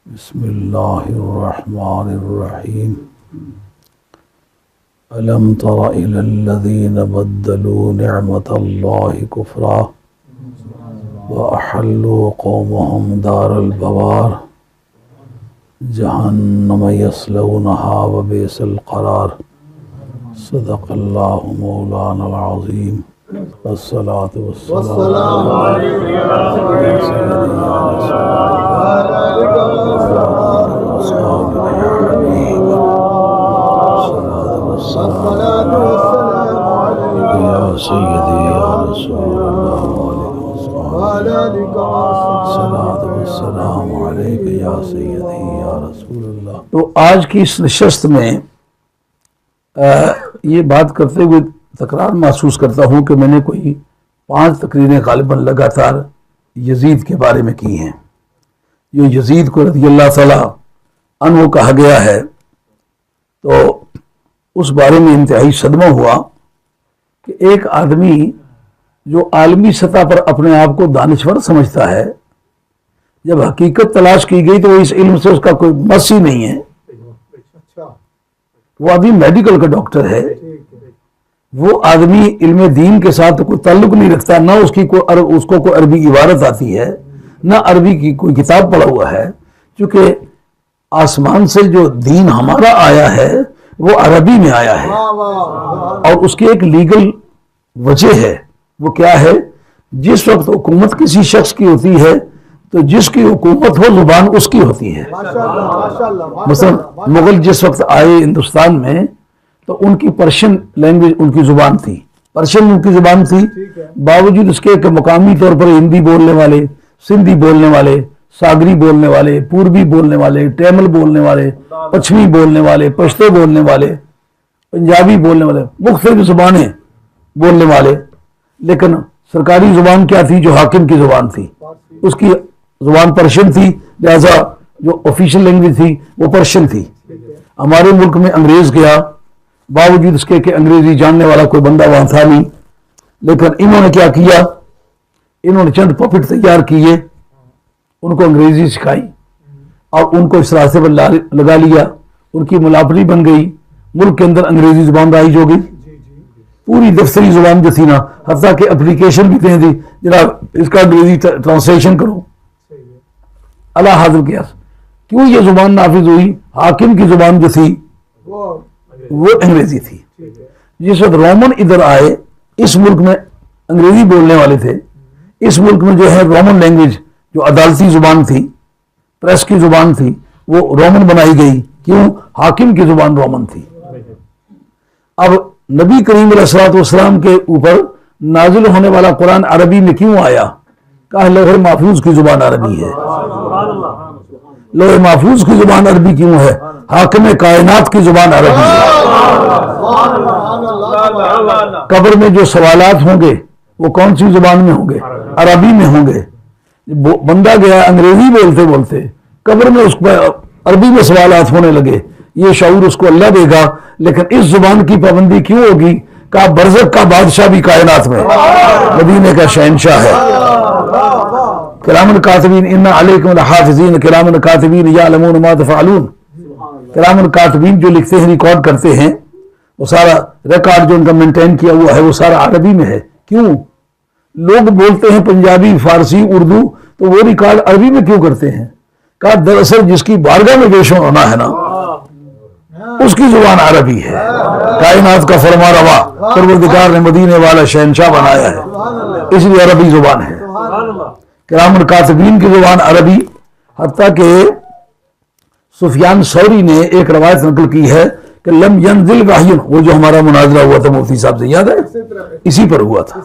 बिस्मिल्लाहिर्रहमानिर्रहीम। अलम तरा इलल्लज़ीना बद्दलू निअमतल्लाहि कुफ्रा व अहल्लू कौमहुम दारल बवार जहन्नम यस्लौनहा व बिअसल क़रार। सदक़ल्लाहु मौलानल अज़ीम। अस्सलातु वस्सलामु अलैका या सय्यदी या रसूलल्लाह सलातु वस्सलामु अलैका या सय्यदी या रसूलल्लाह। तो आज की इस नशस्त में ये बात करते हुए तकरार महसूस करता हूँ कि मैंने कोई 5 तकरीरें गालिबन लगातार यजीद के बारे में की हैं। जो यजीद को रज़ियल्लाहु ताला अन्हु कहा गया है, तो उस बारे में इंतहाई सदमा हुआ कि एक आदमी जो आलमी सतह पर अपने आप को दानिश्वर समझता है, जब हकीकत तलाश की गई तो इस इल्म से उसका कोई मस ही नहीं है। वो आदमी मेडिकल का डॉक्टर है, वो आदमी इल्म दीन के साथ कोई ताल्लुक नहीं रखता, ना उसको कोई अरबी इबारत आती है, ना अरबी की कोई किताब पढ़ा हुआ है। क्योंकि आसमान से जो दीन हमारा आया है वो अरबी में आया है, और उसकी एक लीगल वजह है। वो क्या है? जिस वक्त हुकूमत किसी शख्स की होती है तो जिसकी हुकूमत हो जुबान उसकी होती है। मसलन मुगल जिस वक्त आए हिंदुस्तान में तो उनकी पर्शियन लैंग्वेज उनकी जुबान थी, पर्शियन उनकी जुबान थी। बावजूद इसके कि मकामी तौर पर हिंदी बोलने वाले, सिंधी बोलने वाले, सागरी बोलने वाले, पूर्वी बोलने वाले, तमिल बोलने वाले, पश्चिमी बोलने वाले, पश्तो बोलने वाले, पंजाबी बोलने वाले, मुख्तलिफ जुबानें बोलने वाले, लेकिन सरकारी जुबान क्या थी? जो हाकिम की जुबान थी, उसकी जुबान पर्शियन थी, लिहाजा जो ऑफिशियल लैंग्वेज थी वो पर्शियन थी। हमारे मुल्क में अंग्रेज गया, बावजूद इसके कि अंग्रेजी जानने वाला कोई बंदा वहां था नहीं, लेकिन इन्होंने क्या किया? इन्होंने चंद पपेट तैयार किए, उनको अंग्रेजी सिखाई और उनको इस रास्ते पर लगा लिया। उनकी मुलाफरी बन गई, मुल्क के अंदर अंग्रेजी जुबान राइज हो गई। पूरी दफ्तरी जुबान जो थी ना, हत्ता कि एप्लीकेशन भी दे दी, जनाब इसका अंग्रेजी ट्रांसलेशन करो, अला हाजिर किया। क्यों ये जुबान नाफिज हुई? हाकिम की जुबान जो थी वो अंग्रेजी थी। जिस वक्त रोमन इधर आए, इस मुल्क में अंग्रेजी बोलने वाले थे, इस मुल्क में जो है रोमन लैंग्वेज जो अदालती जुबान थी, प्रेस की जुबान थी, वो रोमन बनाई गई। क्यों? हाकिम की जुबान रोमन थी। अब नबी करीम अलैहिस्सलातु वस्सलाम के ऊपर नाजिल होने वाला कुरान अरबी में क्यों आया? कहा लौह महफूज की जुबान अरबी है। लौह महफूज की जुबान अरबी क्यों है? हाकिम कायनात की जुबान अरबी है। कब्र में जो सवालात होंगे वो कौन सी जुबान में होंगे? अरबी में होंगे। बंदा गया अंग्रेजी बोलते बोलते, कब्र में उस पर अरबी में सवालात होने लगे, ये शऊर उसको अल्लाह देगा। लेकिन इस जुबान की पाबंदी क्यों होगी? का बरज़क का बादशाह भी कायनात में, मदीने का शहंशाह है। किरामन कातिबीन इन्ना अलैकुम लहाफिज़ीन किरामन कातिबीन यअलमून मा तफ़अलून। किरामन कातिबीन जो लिखते हैं, रिकॉर्ड करते हैं, वो सारा रिकॉर्ड जो उनका मेंटेन किया हुआ है वो सारा अरबी में है। क्यों? लोग बोलते हैं पंजाबी, फारसी, उर्दू, तो वो रिकॉर्ड अरबी में क्यों करते हैं? कहा दरअसल जिसकी बारगाह में पेश होना है ना, उसकी जुबान अरबी है। कायनात का फरमा रवा परवरदिगार ने मदीने वाला शहंशाह बनाया है, इसलिए अरबी जुबान है। किरामन कातिबीन की जुबान अरबी। हत्ता कि सुफियान सौरी ने एक रवायत नकल की है कि लम यंजिल वहयुन, वो जो हमारा मुनाजरा हुआ था मुफ्ती साहब से, याद है? इसी पर हुआ था।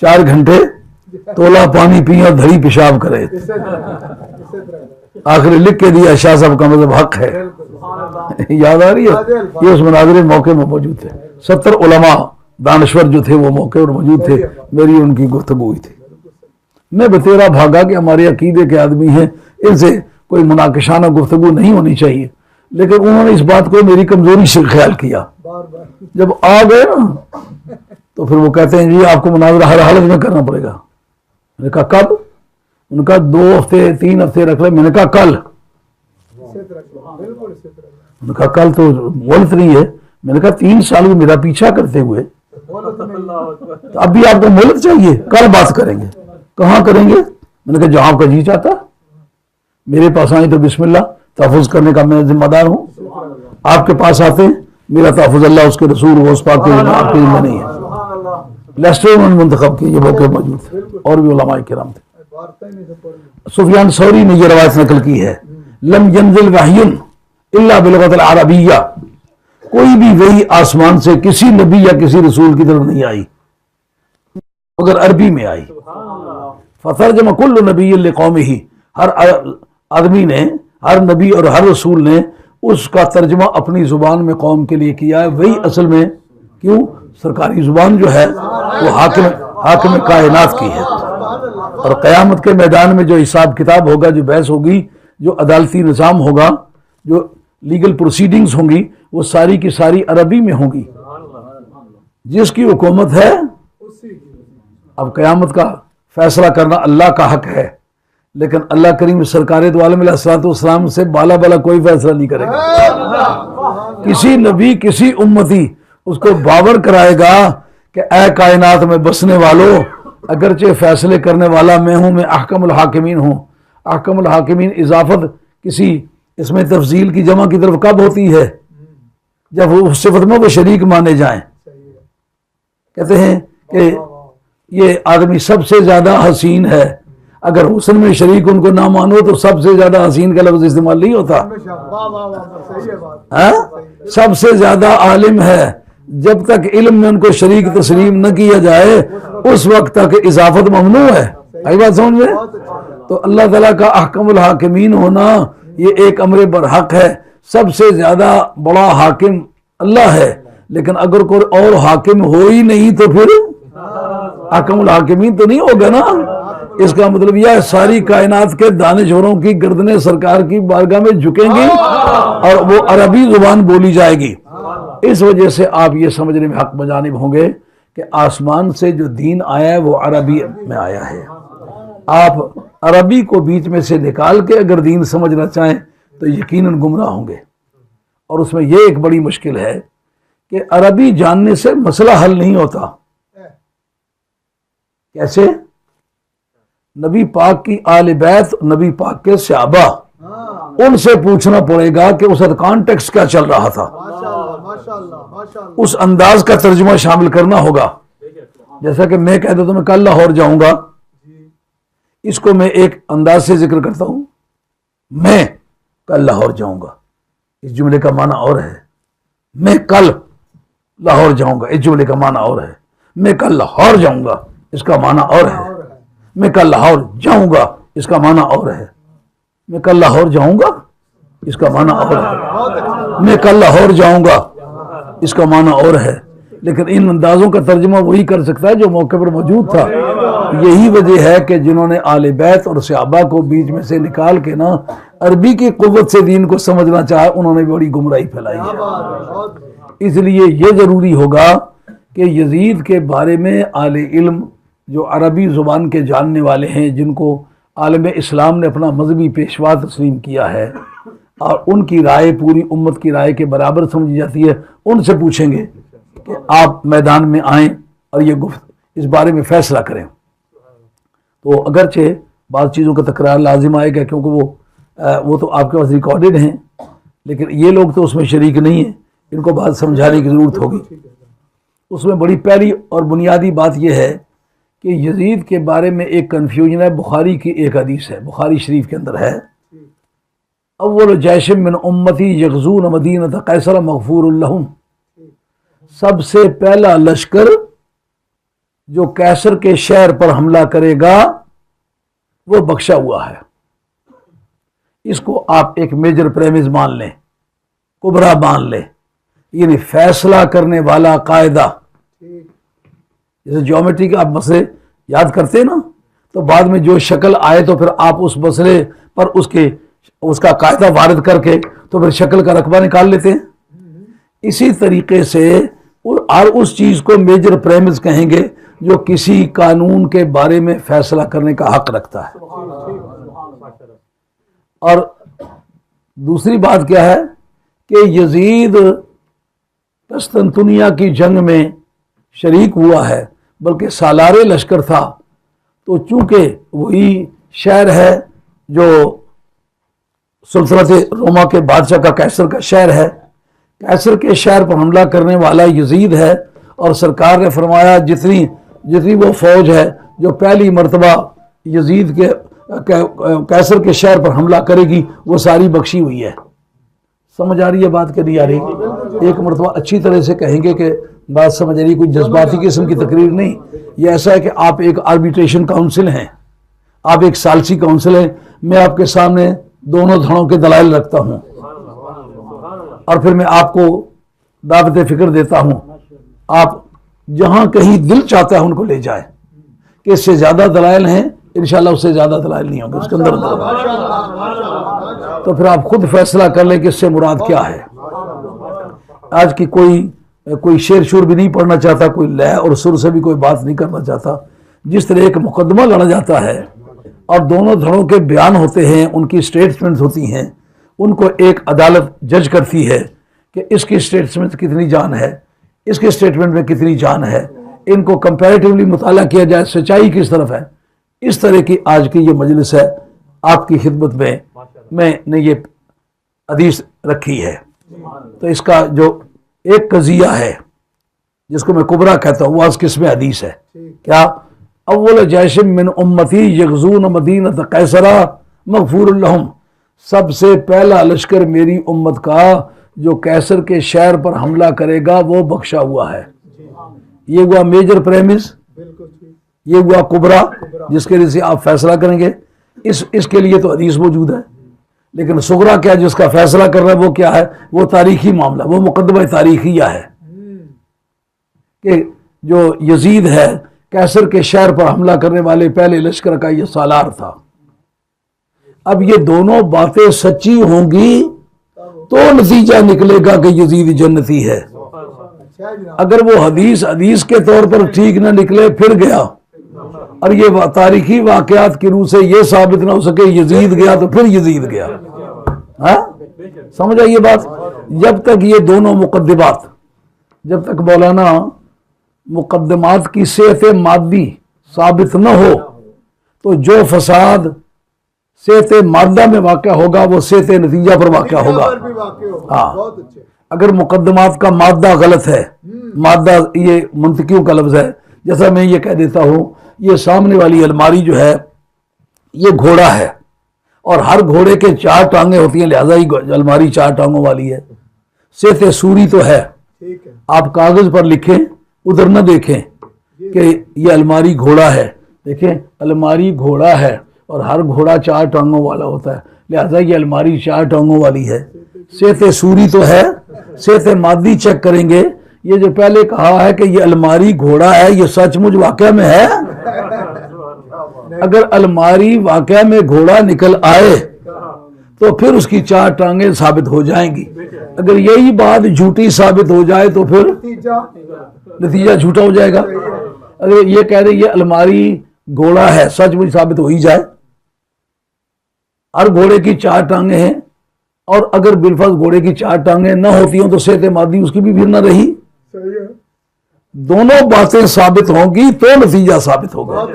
4 घंटे तोला पानी पिया, धड़ी पेशाब करे, आखिर लिख के दिया शाह साहब का मतलब हक है। याद आ रही है? ये उस मुनाजरे मौके में मौजूद थे। 70 उलमा दानश्वर जो थे वो मौके पर मौजूद थे। मेरी उनकी गुफ्तगू हुई थी। मैं बतेरा भागा कि हमारे अकीदे के आदमी हैं, इनसे कोई मुनाकिशाना गुफ्तगू नहीं होनी चाहिए, लेकिन उन्होंने इस बात को मेरी कमजोरी से ख्याल किया। जब आ गए ना तो फिर वो कहते हैं जी आपको मुनाजरा हर हालत में करना पड़ेगा। मैंने कहा कब? उनका 2 हफ्ते 3 हफ्ते रख ले। मैंने कहा कल। उन्होंने कहा कल तो मोहलत नहीं है। मैंने कहा 3 साल में मेरा पीछा करते हुए तो अब भी आपको मोहलत चाहिए, कल बात करेंगे। कहाँ करेंगे? मैंने कहा जहां आपका जी चाहता, मेरे पास आए तो बिस्मिल्लाह, तहफ़ुज़ करने का मैं जिम्मेदार हूं। आपके पास आते हैं, मेरा तहफ़ुज़ अल्लाह उसके रसूल गौस पाक के आपके जिम्मे नहीं है। लेस्टर उन्होंने मुंतखब किए, ये मौके मौजूद थे और भी उलमाए किराम थे। सुफियान सौरी ने ये रवायत नकल की है, लम यंजिल वहयुन इल्ला बिलगतिल अरबिय्या, कोई भी वही आसमान से किसी नबी या किसी रसूल की तरफ नहीं आई मगर अरबी में आई। फतरजमा कुल्लु नबी लिकौमिही, हर आदमी ने, हर नबी और हर रसूल ने उसका तर्जमा अपनी जुबान में कौम के लिए किया है। वही असल में, क्यों, सरकारी जुबान जो है वो हाकिम कायनात की है। और क़यामत के मैदान में जो हिसाब किताब होगा, जो बहस होगी, जो अदालती निज़ाम होगा, जो लीगल प्रोसीडिंग्स होंगी, वो सारी की सारी अरबी में होंगी। जिसकी हुकूमत है, अब क़यामत का फैसला करना अल्लाह का हक है, लेकिन अल्लाह करीम सरकार दो आलम अलैहिस्सलाम से बाला बाला कोई फैसला नहीं करेगा। किसी नबी, किसी उम्मती उसको बावर कराएगा कि ऐ कायनात में बसने वालों, अगरचे फैसले करने वाला मैं हूं, मैं अहकमुल हाकिमीन हूं। अहकमुल हाकिमीन इजाफत किसी इसमें तफजील की जमा की तरफ कब होती है? जब वो सिफत में वो शरीक माने जाएं। कहते हैं कि ये आदमी सबसे ज्यादा हसीन है, अगर हुस्न में शरीक उनको ना मानो तो सबसे ज्यादा हसीन का लफ्ज इस्तेमाल नहीं होता है। सबसे ज्यादा आलिम है, जब तक इल्म में उनको शरीक तस्लीम न किया जाए उस वक्त तक इजाफत ममनू है। आई बात समझ में? तो अल्लाह ताला का अहकमुल हाकिमीन होना ये एक अमर बरहक है। सबसे ज्यादा बड़ा हाकिम अल्लाह है, लेकिन अगर कोई और हाकिम हो ही नहीं तो फिर अहकमुल हाकिमीन तो नहीं होगा ना। इसका मतलब यह सारी कायनात के दानिशवरों की गर्दनें सरकार की बारगाह में झुकेंगी और वो अरबी जुबान बोली जाएगी। इस वजह से आप ये समझने में हक बजानिब होंगे कि आसमान से जो दीन आया है वो अरबी में आया है। आप अरबी को बीच में से निकाल के अगर दीन समझना चाहें तो यकीनन गुमराह होंगे। और उसमें यह एक बड़ी मुश्किल है कि अरबी जानने से मसला हल नहीं होता। कैसे? नबी पाक की आले बैत, नबी पाक के सहाबा, उनसे पूछना पड़ेगा कि उस कॉन्टेक्स्ट क्या चल रहा था। उस अंदाज का तर्जुमा शामिल करना होगा। जैसा कि मैं कहता तो मैं कल लाहौर जाऊंगा, इसको मैं एक अंदाज से जिक्र करता हूं, मैं कल लाहौर जाऊंगा, इस जुमले का माना और है। मैं कल लाहौर जाऊंगा, इस जुमले का माना और है। मैं कल लाहौर जाऊंगा, इसका माना और है। मैं कल लाहौर जाऊंगा, इसका माना और है। मैं कल लाहौर जाऊंगा, इसका माना और है। मैं कल लाहौर जाऊंगा, इसका माना और है। लेकिन इन अंदाजों का तर्जुमा वही कर सकता है जो मौके पर मौजूद था। यही वजह है कि जिन्होंने आले बैत और सहाबा को बीच में से निकाल के ना अरबी की कुव्वत से दीन को समझना चाहा, उन्होंने बड़ी गुमराही फैलाई है। इसलिए यह जरूरी होगा कि यजीद के बारे में आले इल्म जो अरबी ज़ुबान के जानने वाले हैं, जिनको आलम इस्लाम ने अपना मजहबी पेशवा तस्लीम किया है और उनकी राय पूरी उम्मत की राय के बराबर समझी जाती है, उनसे पूछेंगे कि आप मैदान में आएँ और ये इस बारे में फ़ैसला करें। तो अगरचे बाज़ चीज़ों का तकरार लाजिम आएगा, क्योंकि वो तो आपके पास रिकॉर्डेड हैं, लेकिन ये लोग तो उसमें शरीक नहीं हैं, इनको बात समझाने की ज़रूरत होगी। उसमें बड़ी पहली और बुनियादी बात यह है कि यजीद के बारे में एक कन्फ्यूजन है। बुखारी की एक हदीस है, बुखारी शरीफ के अंदर है, अव्वल जैशिम मिन उम्मती यग़ज़ून मदीनत कैसर मग़फ़ूरुन लहुम, सबसे पहला लश्कर जो कैसर के शहर पर हमला करेगा वो बख्शा हुआ है। इसको आप एक मेजर प्रेमिस मान लें, कुबरा मान लें, यानी फैसला करने वाला कायदा। जैसे ज्योमेट्री के आप मसले याद करते हैं ना, तो बाद में जो शक्ल आए तो फिर आप उस मसले पर उसका कायदा वारिद करके तो फिर शक्ल का रकबा निकाल लेते हैं। इसी तरीके से और उस चीज़ को मेजर प्रेमिस कहेंगे जो किसी कानून के बारे में फैसला करने का हक रखता है। और दूसरी बात क्या है कि यजीद कस्तंतुनिया की जंग में शरीक हुआ है, बल्कि सालारे लश्कर था। तो चूंकि वही शहर है जो सुल्तनत रोमा के बादशाह का कैसर का शहर है, कैसर के शहर पर हमला करने वाला यजीद है। और सरकार ने फरमाया जितनी वो फौज है जो पहली मर्तबा यजीद के कैसर के शहर पर हमला करेगी वो सारी बख्शी हुई है। समझ आ रही है बात, कि नहीं आ रही? एक मर्तबा अच्छी तरह से कहेंगे कि बात समझ आ रही, कोई जज्बाती किस्म की तकरीर नहीं। ये ऐसा है कि आप एक आर्बिट्रेशन काउंसिल हैं, आप एक सालसी काउंसिल हैं। मैं आपके सामने दोनों धड़ों के दलाइल रखता हूं और फिर मैं आपको दावत फिक्र देता हूं। आप जहां कहीं दिल चाहता है उनको ले जाए, कि इससे ज्यादा दलाइल हैं, इंशाल्लाह उससे ज्यादा दलाइल नहीं होंगे उसके अंदर। तो फिर आप खुद फैसला कर लें कि इससे मुराद क्या है। आज की कोई शेर शूर भी नहीं पढ़ना चाहता, कोई लय और सुर से भी कोई बात नहीं करना चाहता। जिस तरह एक मुकदमा लड़ा जाता है और दोनों धड़ों के बयान होते हैं, उनकी स्टेटमेंट होती हैं, उनको एक अदालत जज करती है कि इसकी स्टेटमेंट कितनी जान है, इसके स्टेटमेंट में कितनी जान है, इनको कंपैरेटिवली मुताला किया जाए, सच्चाई किस तरफ है। इस तरह की आज की ये मजलिस है आपकी खिदमत में, मैंने ये हदीस रखी है। तो इसका जो एक कजिया है जिसको मैं कुबरा कहता हूँ, वो आज किस्म हदीस है। क्या? अव्वल जैशिम मिन उम्मती यगज़ून मदीनत कैसरा मग़फ़ूरुन लहुम, सबसे पहला लश्कर मेरी उम्मत का जो कैसर के शहर पर हमला करेगा वो बख्शा हुआ है। ये हुआ मेजर प्रेमिस, ये हुआ कुबरा जिसके लिए से आप फैसला करेंगे। इसके लिए तो हदीस मौजूद है, लेकिन सुगरा क्या जिसका फैसला कर रहा है वो क्या है? वो तारीखी मामला, वो मुकदमा तारीखिया है कि जो यजीद है कैसर के शहर पर हमला करने वाले पहले लश्कर का ये सालार था। अब ये दोनों बातें सच्ची होंगी तो नतीजा निकलेगा कि यजीद जन्नती है। अगर वो हदीस के तौर पर ठीक ना निकले फिर गया, और ये तारीखी वाकयात की रूह से ये साबित ना हो सके यजीद गया तो फिर यजीद गया। हाँ, समझ आई ये बात? जब तक ये दोनों मुकद्दमात, जब तक मौलाना मुकद्दमात की सेहत मादी साबित न हो तो जो फसाद सेहत मादा में वाक़या होगा वो सेहत नतीजा पर वाक़या होगा। हाँ, अगर मुकद्दमात का मादा गलत है, मादा ये मुंतकियों का लफ्ज़ है, जैसा मैं ये कह देता हूँ ये सामने वाली अलमारी जो है ये घोड़ा है और हर घोड़े के 4 टांगे होती हैं, लिहाजा ही अलमारी 4 टांगों वाली है। सेहत सूरी तो है, आप कागज पर लिखें, उधर न देखें कि ये अलमारी घोड़ा है। देखें अलमारी घोड़ा है और हर घोड़ा 4 टांगों वाला होता है, लिहाजा ये अलमारी 4 टांगों वाली है। सेहत सूरी तो है, सेहत मादी चेक करेंगे। ये जो पहले कहा है कि ये अलमारी घोड़ा है, ये सचमुच वाकया में है? अगर अलमारी वाकया में घोड़ा निकल आए तो फिर उसकी 4 टांगे साबित हो जाएंगी। अगर यही बात झूठी साबित हो जाए तो फिर नतीजा झूठा हो जाएगा। अगर ये कह रहे ये अलमारी घोड़ा है, सचमुच साबित हो ही जाए, हर घोड़े की 4 टांगे हैं, और अगर बिलफर्ज घोड़े की 4 टांगे न होती हो तो सेहत मादी उसकी भी फिर न रही। दोनों बातें साबित होंगी तो नतीजा साबित होगा।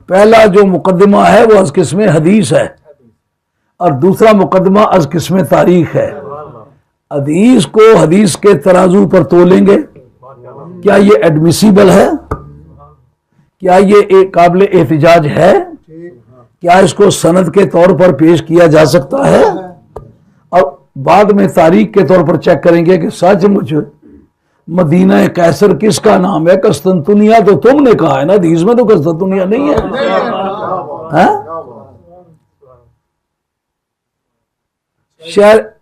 पहला जो मुकदमा है वो अज किस्म हदीस है और दूसरा मुकदमा अज किस्म तारीख है। हदीस को हदीस के तराजू पर तोलेंगे, क्या ये एडमिसिबल है, क्या ये एक काबिल एहतिजाज है, क्या इसको सनद के तौर पर पेश किया जा सकता है, और बाद में तारीख के तौर पर चेक करेंगे कि सचमुच मदीना कैसर किसका नाम है। कस्तंतुनिया तो तुमने कहा है ना, हदीस में तो कस्तंतुनिया नहीं है, है?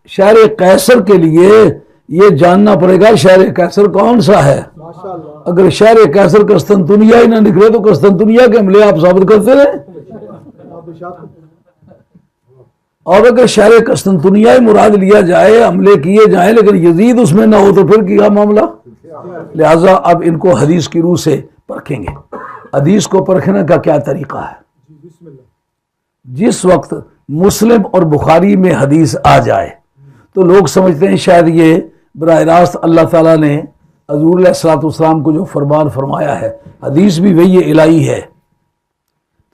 शहर कैसर के लिए ये जानना पड़ेगा शहर कैसर कौन सा है। अगर शहर कैसर कस्तंतुनिया ही ना निकले तो कस्तंतुनिया के हमले आप साबित करते रहे, और अगर शहर कस्तंतुनिया ही मुराद लिया जाए, हमले किए जाए, लेकिन यजीद उसमें ना हो तो फिर क्या मामला। लिहाजा अब इनको हदीस की रूह से परखेंगे। हदीस को परखने का क्या तरीका है? जिस वक्त मुस्लिम और बुखारी में हदीस आ जाए तो लोग समझते हैं शायद ये बराह रास्त अल्लाह ताला ने हज़ूर अलैहिस्सलाम को जो फरमान फरमाया है, हदीस भी वही इलाही है,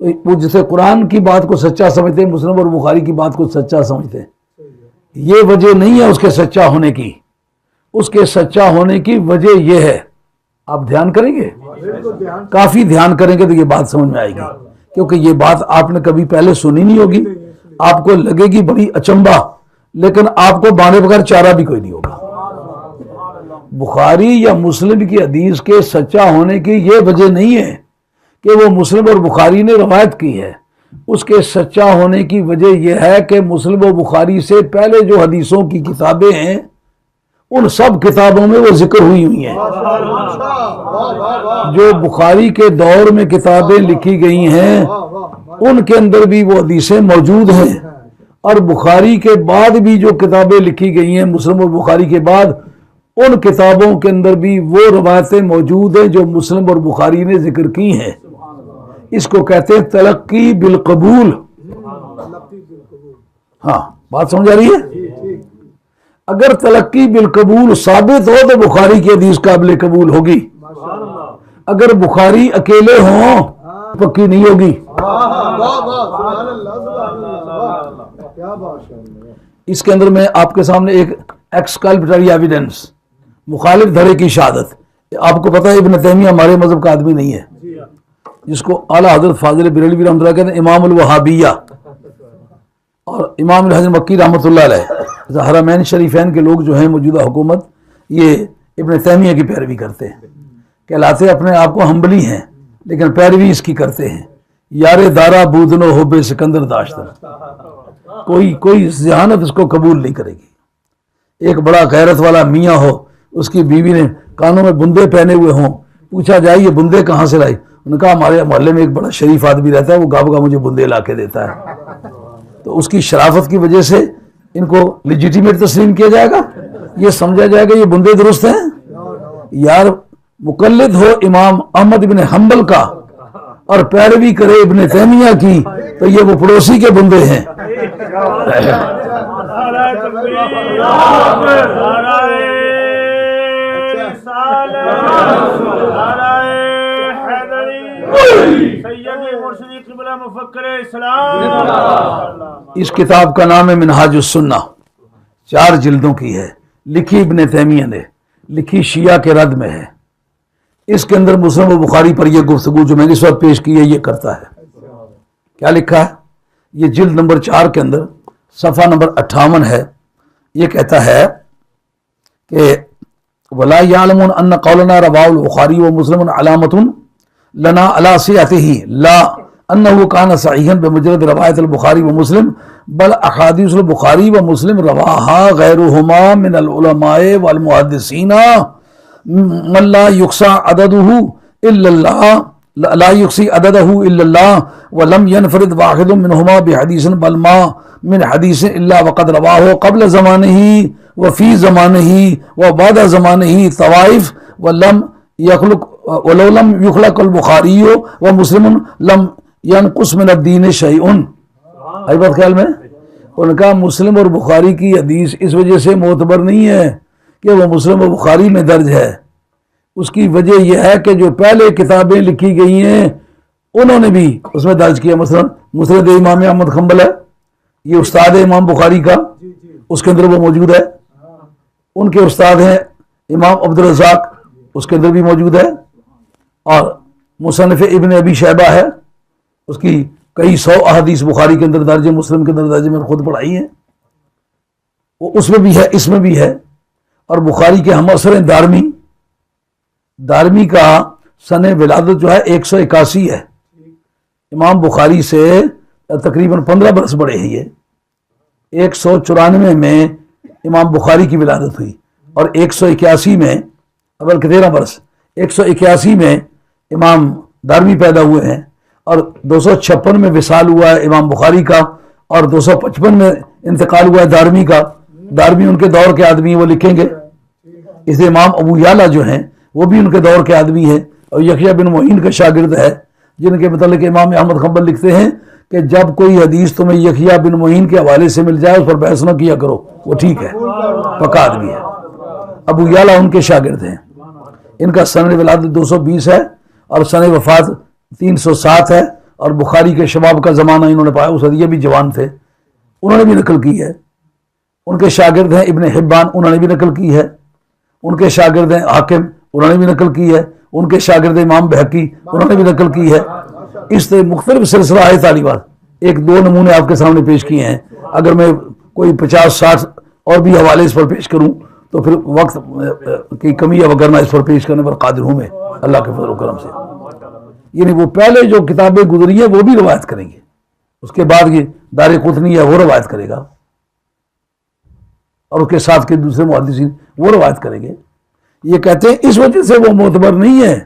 तो वो जिसे कुरान की बात को सच्चा समझते हैं, मुस्लिम और बुखारी की बात को सच्चा समझते हैं। ये वजह नहीं है उसके सच्चा होने की, उसके सच्चा होने की वजह यह है, आप ध्यान करेंगे, काफी ध्यान करेंगे तो ये बात समझ में आएगी, क्योंकि ये बात आपने कभी पहले सुनी नहीं होगी, आपको लगेगी बड़ी अचंबा, लेकिन आपको बाने बगैर चारा भी कोई नहीं होगा। बुखारी या मुस्लिम की हदीस के सच्चा होने की ये वजह नहीं है कि वो मुस्लिम और बुखारी ने रवायत की है, उसके सच्चा होने की वजह यह है कि मुस्लिम और बुखारी से पहले जो हदीसों की किताबें हैं उन सब किताबों में वो जिक्र हुई हैं। जो बुखारी के दौर में किताबें लिखी गई हैं उनके अंदर भी वो हदीसें मौजूद हैं, और बुखारी के बाद भी जो किताबें लिखी गई हैं मुस्लिम और बुखारी के बाद, उन किताबों के अंदर भी वो रवायतें मौजूद हैं जो मुस्लिम और बुखारी ने जिक्र की हैं। इसको कहते हैं तलक्की बिल कबूल। हाँ, बात समझ आ रही है? अगर तलक्की बिल कबूल साबित हो तो बुखारी की हदीस काबिल कबूल होगी, अगर बुखारी अकेले हों पक्की नहीं होगी। इसके अंदर मैं आपके सामने एक एक्सकल्पेटरी एविडेंस, मुखालिफ धड़े की शहादत, आपको पता है इब्न तैमिया हमारे मजहब का आदमी नहीं है, जिसको आला हजरत फाजिल बरेलवी रहमतुल्लाह कहते हैं इमाम उल वहाबिया, और इमाम हजरत मक्की रहमतुल्लाह अलैह, हरमैन शरीफैन के लोग जो हैं मौजूदा हुकूमत, ये इब्न तैमिया की पैरवी करते हैं, कहलाते अपने आप को हम्बली हैं लेकिन पैरवी इसकी करते हैं। यारे दारा बूदनो हो बे सिकंदर दाश्तर, कोई जहानत इसको कबूल नहीं करेगी। एक बड़ा गैरत वाला मियाँ हो, उसकी बीवी ने कानों में बुंदे पहने हुए हों, पूछा जाए ये बुंदे कहाँ से लाई, उन्होंने कहा हमारे मोहल्ले में एक बड़ा शरीफ आदमी रहता है, वो गाँव मुझे बुंदे ला के देता है। तो उसकी शराफत की वजह से इनको लेजिटिमेट तस्लीम किया जाएगा, ये समझा जाएगा ये बुंदे दुरुस्त हैं। यार मुकल्लिद हो इमाम अहमद इब्न हंबल का और पैरवी करे इब्न तैमिया की, तो ये वो पड़ोसी के बुंदे हैं। इस किताब का नाम है मिनहाजुस सुन्ना, 4 जिल्दों की है, लिखी इब्न तैमिया ने, लिखी शिया के रद में है। इसके अंदर मुस्लिम और बुखारी पर यह गुफ्तगू जो मैंने इस वक्त पेश की है ये करता है। क्या लिखा है? ये जिल्द नंबर 4 के अंदर सफ़ा नंबर 58 है। ये कहता है कि वला यालमुन अन्न कौलना रवाउल बुखारी व मुस्लिम अलामतुन लना अला सियतिही ला अन्नहु कान सहीहन बिमुजरद रवायत अल बुखारी व मुस्लिम बल अहादीस अल बुखारी व मुस्लिम रवाहा गैरुहुमा मिन अल उलमाए वल मुहद्दिसीना मल्ला युक्सा अददुहु इल्लल्लाह ला युक्सी अददहु इल्लल्लाह व लम यनफरिद वाहिदुम मिनहुमा बिहदीसिन बल मा मिन हदीसिन इल्ला वक़द रवाहु क़ब्ल ज़मानिही व फ़ी ज़मानिही व बाद ज़मानिही तवाइफ व लम यखलुक वलो लम युखलक अल बुखारी व मुस्लिम लम यनकुस मिन अद-दीन शैउन। आई बात ख्याल में? उनका मुस्लिम और बुखारी की हदीस इस वजह से मोतबर नहीं है कि वो मुस्लिम और बुखारी में दर्ज है, उसकी वजह यह है कि जो पहले किताबें लिखी गई हैं उन्होंने भी उसमें दर्ज किया। मसलन मुस्नद इमाम अहमद खंबल है, ये उस्ताद है इमाम बुखारी का, उसके अंदर वो मौजूद है। उनके उस्ताद हैं इमाम अब्दुल रज़्ज़ाक, उसके अंदर भी मौजूद है। और मुसन्निफ इब्न अबी शैबा है, उसकी कई 100 अहादीस बुखारी के अंदर दर्ज है, मुस्लिम के अंदर दर्ज है, मैंने खुद पढ़ाई है, वो उसमें भी है, इसमें भी है। और बुखारी के हम असर दारमी का सने विलादत जो है 181 है। इमाम बुखारी से तकरीबन 15 बरस बड़े हैं ये। 194 में इमाम बुखारी की विलादत हुई और 181 में, अवल के 13 बरस, 181 में इमाम दारमी पैदा हुए हैं और 256 में विसाल हुआ है इमाम बुखारी का और 255 में इंतकाल हुआ है दारमी का। दारमी उनके दौर के आदमी, वो लिखेंगे। इसलिए इमाम अबू याला जो हैं वो भी उनके दौर के आदमी हैं और यहया बिन मोइन का शागिर्द है। जिनके मतलब इमाम अहमद खंबल लिखते हैं कि जब कोई हदीस तुम्हें यखिया बिन मोइन के हवाले से मिल जाए उस पर बहस न किया करो, वो ठीक है, पक्का आदमी है। अबू याला उनके शागिर्द हैं। इनका सन विलादत 220 है और सन वफात 307 है, और बुखारी के शबाब का ज़माना इन्होंने पाया, उस ये भी जवान थे, उन्होंने भी नकल की है। उनके शागिर्द हैं इब्न हिब्बान, उन्होंने भी नकल की है। उनके शागिर्द हैं हाकिम, उन्होंने भी नकल की है। उनके शागिर्द इमाम बहकी, उन्होंने भी नकल की है। इस तरह मुख्तलिफ सिलसिला है तालीबात। एक दो नमूने आपके सामने पेश किए हैं। अगर मैं कोई 50-60 और भी हवाले इस पर पेश करूं तो फिर वक्त की कमी है, वगरना इस पर पेश करने पर कादिर हूं मैं अल्लाह के फजल करम से। यानी वो पहले जो किताबें गुजरी है वो भी रवायत करेंगे, उसके बाद ये दार कुतनी है वो रवायत करेगा, और उसके साथ के दूसरे मुहद्दिसीन वो रवायत करेंगे। ये कहते हैं इस वजह से वो मोतबर नहीं है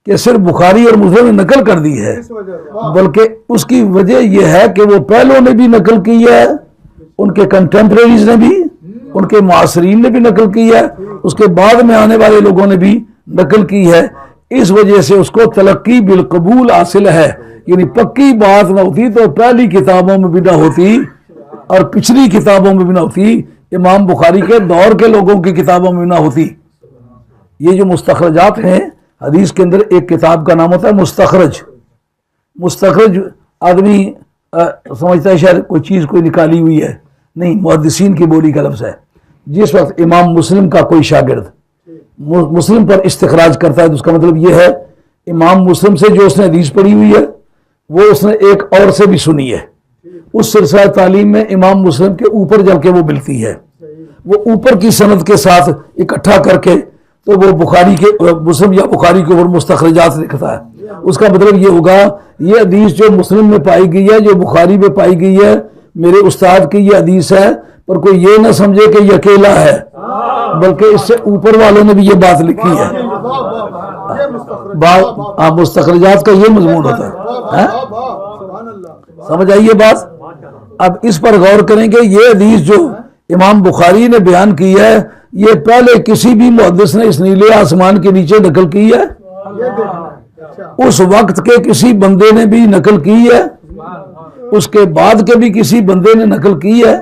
कि सिर्फ बुखारी और मुस्लिम ने नकल कर दी है, बल्कि उसकी वजह यह है कि वो पहलों ने भी नकल की है, उनके कंटेम्प्रेरीज ने भी, उनके मुआसरीन ने भी नकल की है, उसके बाद में आने वाले लोगों ने भी नकल की है। इस वजह से उसको तलक्की बिल कबूल हासिल है। यानी पक्की बात ना होती तो पहली किताबों में भी ना होती और पिछली किताबों में भी ना होती, इमाम बुखारी के दौर के लोगों की किताबों में भी ना होती। ये जो मुस्तखरजात हैं हदीस के अंदर, एक किताब का नाम होता है मुस्तखरज। मुस्तखरज आदमी समझता है शायद कोई चीज़ कोई निकाली हुई है, नहीं, मुहद्दिसीन की बोली का लफ्ज़ है। जिस वक्त इमाम मुस्लिम का कोई शागिर्द मुस्लिम पर इस्तिखराज करता है तो उसका मतलब यह है इमाम मुस्लिम से जो उसने हदीस पढ़ी हुई है वो उसने एक और से भी सुनी है। उस सिलसिला तालीम में इमाम मुस्लिम के ऊपर जाके वो मिलती है, वो ऊपर की सनद के साथ इकट्ठा करके तो वो बुखारी के मुस्लिम या बुखारी के ऊपर मुस्तखरजात लिखता है। उसका मतलब ये होगा ये हदीस जो मुस्लिम में पाई गई है, जो बुखारी में पाई गई है, मेरे उस्ताद की ये हदीस है, पर कोई ये ना समझे कि ये अकेला है, बल्कि इससे ऊपर वालों ने भी ये बात लिखी है। मुस्तखरजात का ये मजमून होता है, समझ आइए बात। अब इस पर गौर करेंगे, ये हदीस जो इमाम बुखारी ने बयान की है ये पहले किसी भी मुहद्दिस ने इस नीले आसमान के नीचे नकल की है? उस वक्त के किसी बंदे ने भी नकल की है? उसके बाद के भी किसी बंदे ने नकल की है?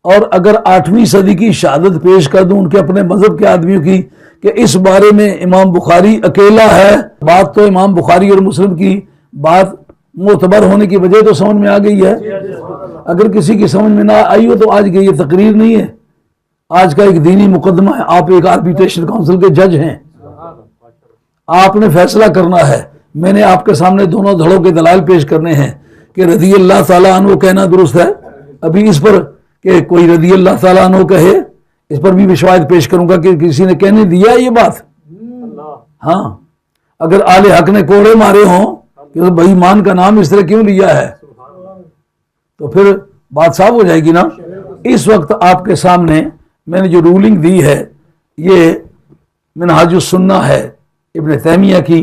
और अगर 8वीं सदी की शहादत पेश कर दूं उनके अपने मजहब के आदमियों की कि इस बारे में इमाम बुखारी अकेला है, बात तो इमाम बुखारी और मुस्लिम की बात मोतबर होने की वजह तो समझ में आ गई है। अगर किसी की समझ में ना आई हो तो आज की ये तकरीर नहीं है, आज का एक दीनी मुकदमा है। आप एक आर्बिट्रेशन काउंसिल के जज हैं, आपने फैसला करना है। मैंने आपके सामने दोनों धड़ों के दलाल पेश करने हैं कि रज़ी अल्लाह ताला अन्हु कहना दुरुस्त है। अभी इस पर कि कोई रज़ी अल्लाह ताला अन्हु कहे, इस पर भी विश्वास पेश करूंगा कि किसी ने कहने दिया ये बात। हाँ, अगर आले हक ने कोड़े मारे हों कि तो बेईमान का नाम इस तरह क्यों लिया है तो फिर बात साफ हो जाएगी ना। इस वक्त आपके सामने मैंने जो रूलिंग दी है ये मिनहाजुस सुन्ना है, इब्न तैमिया की,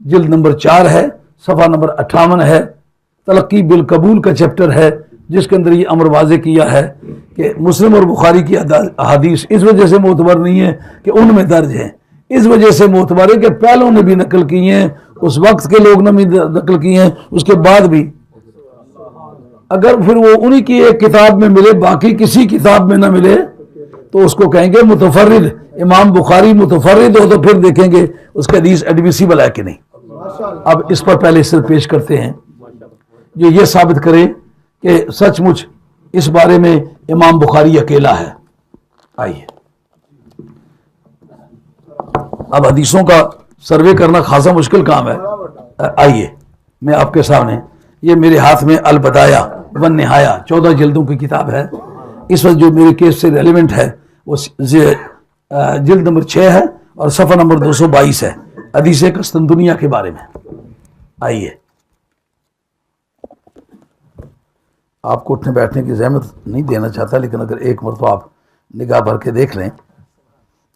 जिल्द नंबर 4 है, सफ़ा नंबर 58 है, तलक्की बिल कबूल का चैप्टर है, जिसके अंदर ये अमर वाज़े किया है कि मुस्लिम और बुखारी की हदीस इस वजह से मोतबर नहीं है कि उनमें दर्ज है, इस वजह से मोतबर है कि पहलों ने भी नकल की हैं, उस वक्त के लोग ने भी नकल की हैं, उसके बाद भी। अगर फिर वो उन्हीं की एक किताब में मिले बाकी किसी किताब में ना मिले तो उसको कहेंगे मुतफर्रिद। इमाम बुखारी मुतफर्रिद हो तो फिर देखेंगे उसका हदीस एडमिसिबल है कि नहीं। अब इस पर पहले सिर्फ पेश करते हैं जो ये साबित करे कि सचमुच इस बारे में इमाम बुखारी अकेला है। आइए, अब हदीसों का सर्वे करना खासा मुश्किल काम है। आइए, मैं आपके सामने, ये मेरे हाथ में अल बदाया वन निहाया 14 जिल्दों की किताब है। इस वक्त जो मेरे केस से रेलिवेंट है वो जिल्द नंबर 6 है और सफ़ा नंबर 222 है, हदीस कस्तुनतुनिया के बारे में। आइए, आपको उठने बैठने की ज़हमत नहीं देना चाहता, लेकिन अगर एक मरतबा आप निगाह भर के देख लें।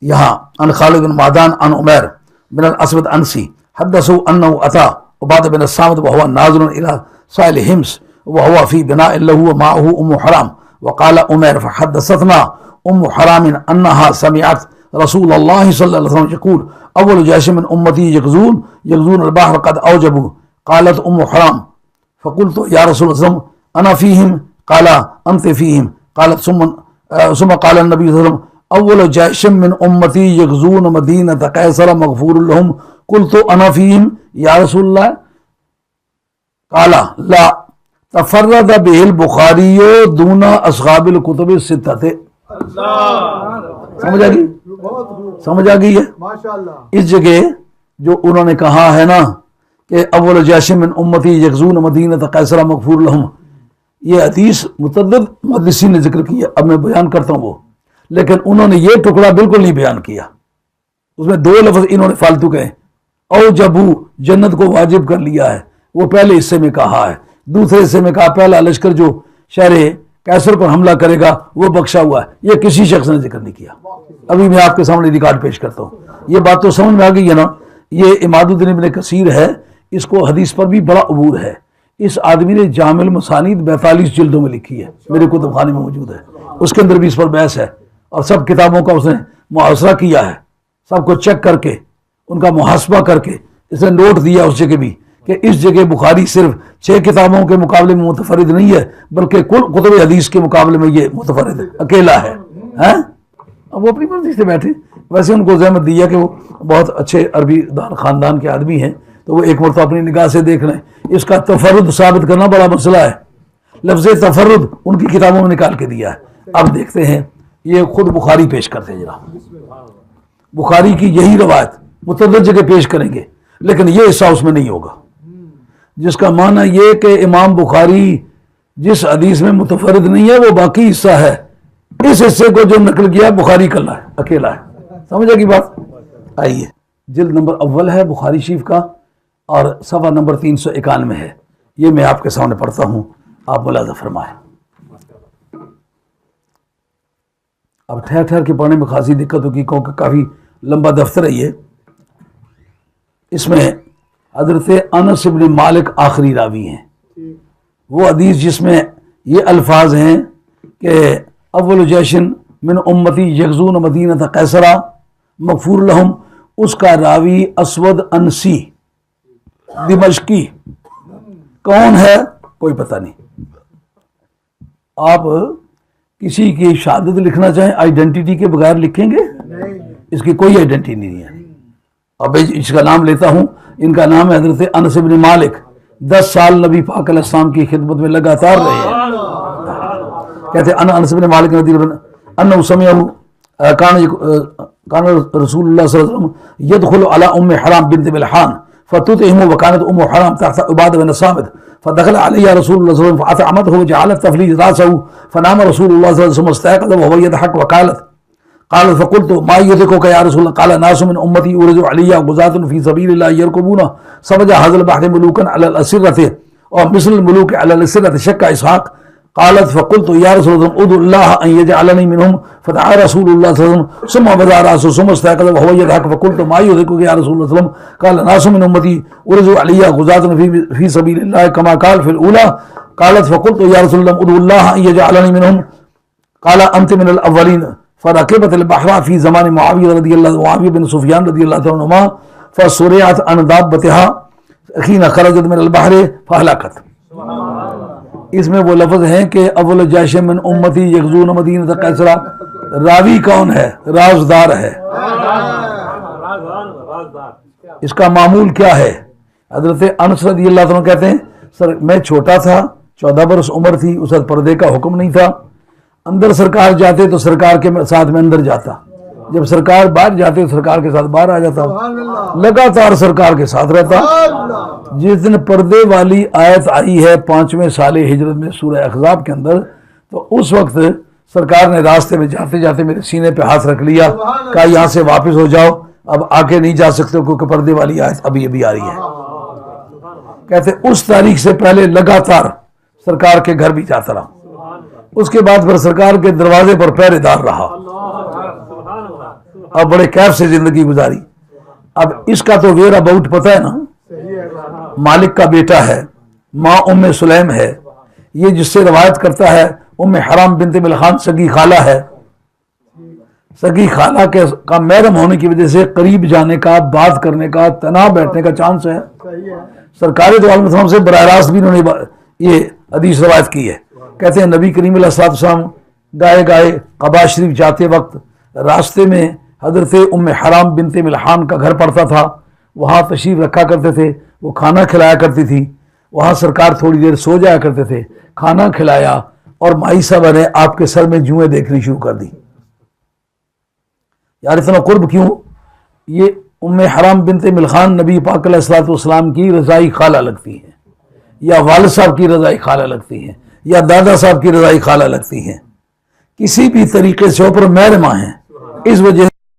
यहाँ अन खालिद बिन मादान अन उमैर बिन असवद अनसी हदसु अन्नहु अता उबादा बिन सामित व हुवा नाज़िरुन इला साइल हिम्स व हुवा फी बिनाइन लहु व माअहु उम्मु हराम व क़ाला उमैर फहदसतना उम्मु हराम अन्नहा समिअत रसूलुल्लाह सल्लल्लाहु अलैहि वसल्लम यक़ूल अव्वल जैश मिन उम्मती यग़ज़ून अल-बहर क़द औजबू क़ालत उम्मु हराम फ़क़ुल्तु या रसूलल्लाह अना फ़ीहिम क़ाला अंत फ़ीहिम क़ालत सुम्मा क़ाला नबी सल्लल्लाहु अलैहि वसल्लम अव्वल जैश मिन उम्मती यग़ज़ून मदीनत कैसर मग़फ़ूरुन लहुम क़ुल्तु अना फ़ीहिम या रसूलल्लाह क़ाला ला तफ़र्रद बिहिल बुखारियो दूना अस्हाबिल कुतुब सित्तते। समझ आ गई? समझ आ गई है? माशाअल्लाह। इस जगह जो उन्होंने कहा है ना कि अव्वल जैश मिन उम्मती यग़ज़ून मदीनत कैसर मग़फ़ूरुन लहुम, ये हदीस मुतअद्दिद मुहद्दिसीन ने जिक्र किया, अब मैं बयान करता हूँ वो, लेकिन उन्होंने ये टुकड़ा बिल्कुल नहीं बयान किया। उसमें दो लफ्ज़ इन्होंने फालतू कहे, औ जबू जन्नत को वाजिब कर लिया है, वो पहले हिस्से में कहा है। दूसरे हिस्से में कहा पहला लश्कर जो शहर कैसर पर हमला करेगा वो बख्शा हुआ है, ये किसी शख्स ने जिक्र नहीं किया। अभी मैं आपके सामने रिकॉर्ड पेश करता हूँ, ये बात तो समझ में आ गई है ना। ये इमादुद्दीन इब्न कसीर है, इसको हदीस पर भी बड़ा अबूर है। इस आदमी ने जामिल मसानीद 42 जिल्दों में लिखी है, मेरे कुतुब खाने में मौजूद है। उसके अंदर भी इस पर बहस है और सब किताबों का उसने मुहासरा किया है, सबको चेक करके उनका मुहासबा करके इसने नोट दिया उस जगह भी कि इस जगह बुखारी सिर्फ 6 किताबों के मुकाबले में मुतफरिद नहीं है, बल्कि कुल कुतुब हदीस के मुकाबले में ये मुतफरिद अकेला है। अब वो अपनी मर्जी से बैठे, वैसे उनको जहमत दिया कि वो बहुत अच्छे अरबी दान ख़ानदान के आदमी हैं, तो वो एक मरतबा अपनी निगाह से देख लें। इसका तफर्रुद साबित करना बड़ा मसला है, लफ्ज़ तफर्रुद उनकी किताबों में निकाल के दिया है। अब देखते हैं, ये खुद बुखारी पेश करते हैं जरा, बुखारी की यही रवायत मुतअद्दिद जगह पेश करेंगे, लेकिन ये हिस्सा उसमें नहीं होगा, जिसका माना ये कि इमाम बुखारी जिस हदीस में मुतफरिद नहीं है वो बाकी हिस्सा है, इस हिस्से को जो नकल किया बुखारी कल्ला है, अकेला है। समझ आएगी बात? आइए, जिल्द नंबर अव्वल है बुखारी शरीफ का और सफ़ा नंबर 391 है। ये मैं आपके सामने पढ़ता हूँ, आप मुलाज़ा फरमाएं। अब ठहर ठहर के पढ़ने में खासी दिक्कत होगी क्योंकि काफ़ी लंबा दफ्तर है ये। इसमें हज़रत अनस इब्न मालिक आखिरी रावी हैं। वो हदीस जिसमें ये अल्फाज हैं कि अव्वल जैशन मिन उम्मती यग़ज़ून मदीनत कैसरा मग़फ़ूरुन लहुम, उसका रावी असवद अनसी दिमश्की कौन है कोई पता नहीं। आप किसी की शहादत लिखना चाहें आइडेंटिटी के बगैर लिखेंगे? इसकी कोई आइडेंटिटी नहीं है। अब इसका नाम लेता हूं, इनका नाम है हज़रत अनस इब्न मालिक। 10 साल नबी पाक अलैहिस्सलाम की खिदमत में लगातार रहे हैं। कहते हैं अनस इब्न मालिक अन्नहु समिअहु कान रसूलुल्लाह सल्लल्लाहु अलैहि वसल्लम यदखुलु अला उम्म हराम बिन्त मिल्हान फतुतहिमु व कानत उम्मु हराम तहत उबादा बिन सामित फदखल अलैहा रसूलुल्लाह सल्लल्लाहु अलैहि वसल्लम फअतअमतहु वजअलत तफलीज रासहु फनाम रसूलुल्लाह सल्लल्लाहु अलैहि वसल्लम इस्तयक़ज़ वहुव यदहक वक़ालत क़ाल फ़क़ुल्तु मा युज़िकुका या रसूलल्लाह क़ाल नासु मिन उम्मती उरज़ु अलैया गुज़ातुन फ़ी सबीलिल्लाह यरकुबूना सबजा हज़ल बहर मुलूकन अलल असिरति और मिस्ल मुलूक अलल असिरति शक्का इसहाक़ क़ालत फ़क़ुल्तु या रसूलल्लाह उदुल्लाह अन यजअलनी मिनहुम फ़दअा रसूलुल्लाह सल्लल्लाहु अलैहि वसल्लम सुम्मा वज़अ रअसहु सुम्मा इस्तयक़ज़ वहुव यदहक फ़क़ुल्तु मा युज़िकुका या रसूलल्लाह सल्लल्लाहु अलैहि वसल्लम क़ाल नासु मिन उम्मती उरज़ु अलैया गुज़ातुन फ़ी सबीलिल्लाह कमा क़ाल फ़िल ऊला क़ालत फ़क़ुल्तु या रसूलल्लाह उदुल्लाह अन यजअलनी मिनहुम क़ाल अंत मिनल अव्वलीन फ़रकिबत अल-बहरा फ़ी ज़मानि मुआविया बिन सुफ़यान रज़ियल्लाहु अन्हुमा फ़सुरिअत अन दाब्बतिहा हीना ख़रजत मिनल बहरि फ़हलकत। इसमें वो लफ्ज़ हैं कि अव्वल जैश मिन उम्मती यग़ज़ून मदीनत कैसरा, रावी कौन है? राज़दार है। इसका मामूल क्या है? हज़रत अनस रज़ियल्लाहु अन्हु कहते हैं सर मैं छोटा था, 14 बरस उम्र थी, उस वक्त पर्दे का हुक्म नहीं था। अंदर सरकार जाते तो सरकार के साथ में अंदर जाता, जब सरकार बाहर जाते तो सरकार के साथ बाहर आ जाता, लगातार सरकार के साथ रहता। जिस दिन पर्दे वाली आयत आई है 5वें साले हिजरत में सूरह अहज़ाब के अंदर, तो उस वक्त सरकार ने रास्ते में जाते जाते मेरे सीने पे हाथ रख लिया, कहा यहाँ से वापस हो जाओ, अब आके नहीं जा सकते क्योंकि पर्दे वाली आयत अभी अभी आ रही है। कहते उस तारीख से पहले लगातार सरकार के घर भी जाता रहा, उसके बाद फिर सरकार के दरवाजे पर पहरेदार रहा, अब बड़े कैफ से जिंदगी गुजारी। अब इसका तो वेर अबाउट पता है ना, मालिक का बेटा है, माँ उम्मे सुलैम है, ये जिससे रवायत करता है उम्मे हराम बिन्त मिल्हान सगी खाला है। सगी खाला के का महरम होने की वजह से करीब जाने का, बात करने का, तना बैठने का चांस है। सरकारी तो से बराह रास्त भी इन्होंने ये हदीस रवायत की है। कहते हैं नबी करीम अलैहिस्सलाम गाए गाए कबा शरीफ जाते वक्त रास्ते में हजरत उम्मे हराम बिनते मिल्हान का घर पड़ता था, वहाँ तशरीफ रखा करते थे, वो खाना खिलाया करती थी, वहाँ सरकार थोड़ी देर सो जाया करते थे। खाना खिलाया और माई साहबा ने आपके सर में जुएं देखनी शुरू कर दी। यार इतना कुर्ब क्यों? ये उम्मे हराम बिनते मिल्हान नबी पाक अलैहिस्सलाम की रज़ाई खाला लगती हैं, या वालिद साहब की रज़ाई खाला लगती हैं, या दादा साहब की रज़ाई खाला लगती हैं, किसी भी तरीके से ऊपर महरमा हैं। इस वजह